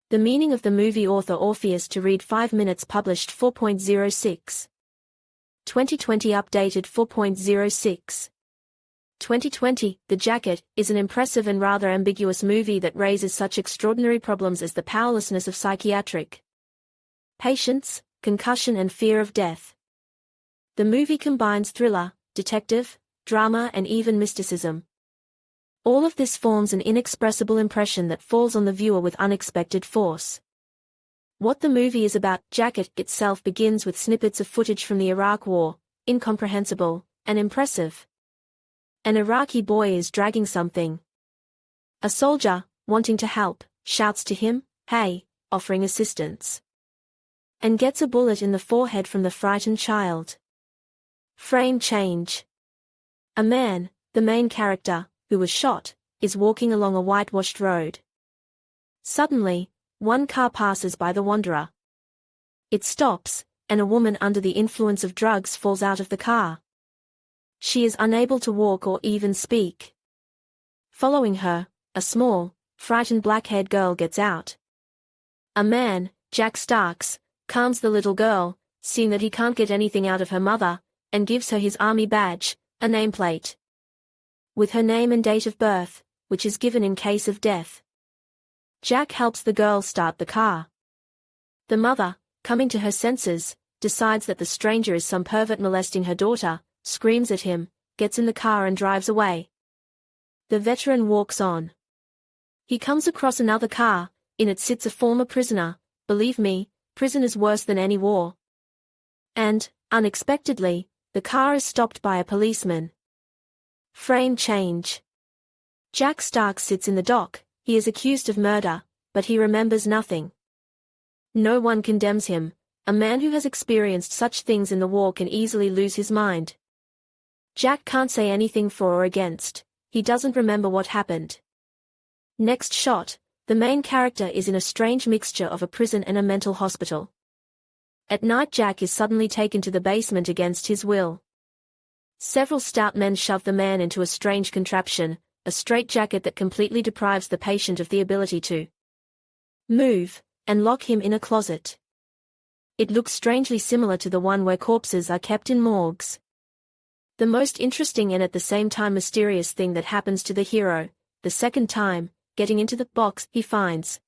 The meaning of the movie author Orpheus to read 5 minutes published 4.06. 2020 updated 4.06. 2020, The Jacket, is an impressive and rather ambiguous movie that raises such extraordinary problems as the powerlessness of psychiatric patients, concussion and fear of death. The movie combines thriller, detective, drama and even mysticism. All of this forms an inexpressible impression that falls on the viewer with unexpected force. What the movie is about, Jacket itself begins with snippets of footage from the Iraq War, incomprehensible and impressive. An Iraqi boy is dragging something. A soldier, wanting to help, shouts to him, "Hey," offering assistance. And gets a bullet in the forehead from the frightened child. Frame change. A man, the main character, who was shot, is walking along a whitewashed road. Suddenly, one car passes by the wanderer. It stops, and a woman under the influence of drugs falls out of the car. She is unable to walk or even speak. Following her, a small, frightened black-haired girl gets out. A man, Jack Starks, calms the little girl, seeing that he can't get anything out of her mother, and gives her his army badge, a nameplate with her name and date of birth, which is given in case of death. Jack helps the girl start the car. The mother, coming to her senses, decides that the stranger is some pervert molesting her daughter, screams at him, gets in the car and drives away. The veteran walks on. He comes across another car, in it sits a former prisoner. Believe me, prison is worse than any war. And, unexpectedly, the car is stopped by a policeman. Frame change. Jack Stark sits in the dock. He is accused of murder, but he remembers nothing. No one condemns him. A man who has experienced such things in the war can easily lose his mind. Jack can't say anything for or against. He doesn't remember what happened. Next shot, the main character is in a strange mixture of a prison and a mental hospital. At night Jack is suddenly taken to the basement against his will. Several stout men shove the man into a strange contraption, a straitjacket that completely deprives the patient of the ability to move, and lock him in a closet. It looks strangely similar to the one where corpses are kept in morgues. The most interesting and at the same time mysterious thing that happens to the hero, the second time, getting into the box, he finds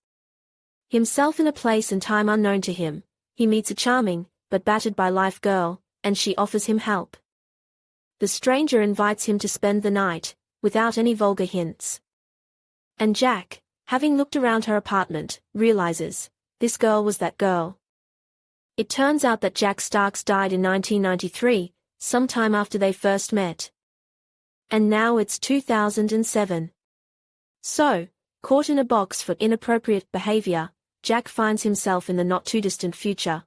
himself in a place and time unknown to him. He meets a charming, but battered by life girl, and she offers him help. The stranger invites him to spend the night, without any vulgar hints. And Jack, having looked around her apartment, realizes, this girl was that girl. It turns out that Jack Starks died in 1993, sometime after they first met. And now it's 2007. So, caught in a box for inappropriate behavior, Jack finds himself in the not-too-distant future.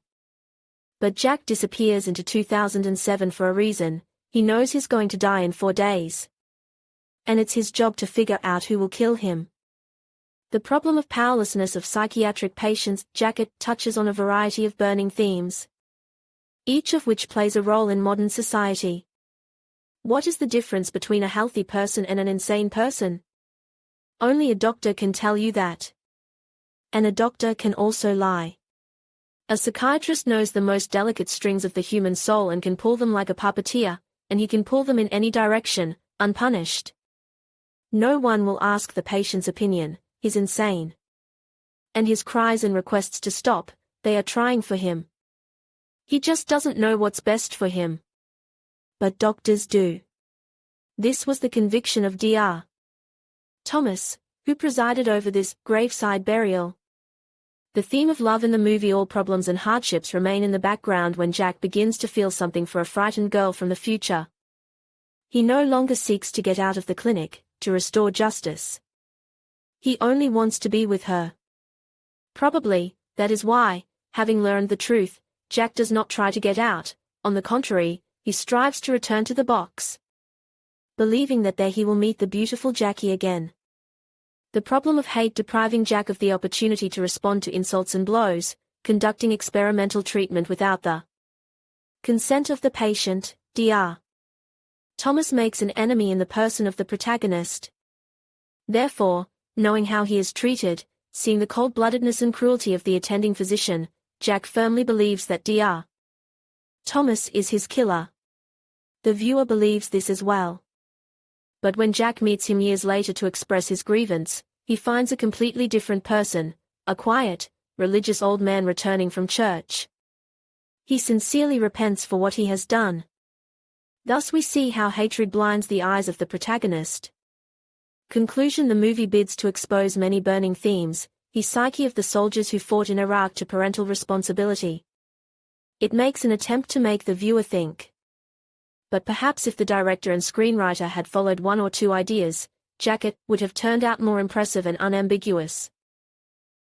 But Jack disappears into 2007 for a reason. He knows he's going to die in 4 days. And it's his job to figure out who will kill him. The problem of powerlessness of psychiatric patients, Jacket touches on a variety of burning themes, each of which plays a role in modern society. What is the difference between a healthy person and an insane person? Only a doctor can tell you that. And a doctor can also lie. A psychiatrist knows the most delicate strings of the human soul and can pull them like a puppeteer, and he can pull them in any direction, unpunished. No one will ask the patient's opinion. He's insane. And his cries and requests to stop, they are trying for him. He just doesn't know what's best for him. But doctors do. This was the conviction of Dr. Thomas, who presided over this graveside burial. The theme of love in the movie, all problems and hardships remain in the background when Jack begins to feel something for a frightened girl from the future. He no longer seeks to get out of the clinic, to restore justice. He only wants to be with her. Probably, that is why, having learned the truth, Jack does not try to get out. On the contrary, he strives to return to the box, believing that there he will meet the beautiful Jackie again. The problem of hate depriving Jack of the opportunity to respond to insults and blows, conducting experimental treatment without the consent of the patient, Dr. Thomas makes an enemy in the person of the protagonist. Therefore, knowing how he is treated, Seeing the cold-bloodedness and cruelty of the attending physician, Jack firmly believes that Dr. Thomas is his killer. The viewer believes this as well. But when Jack meets him years later to express his grievance, he finds a completely different person, a quiet, religious old man returning from church. He sincerely repents for what he has done. Thus we see how hatred blinds the eyes of the protagonist. Conclusion: the movie bids to expose many burning themes, the psyche of the soldiers who fought in Iraq to parental responsibility. It makes an attempt to make the viewer think. But perhaps if the director and screenwriter had followed one or two ideas, Jacket would have turned out more impressive and unambiguous.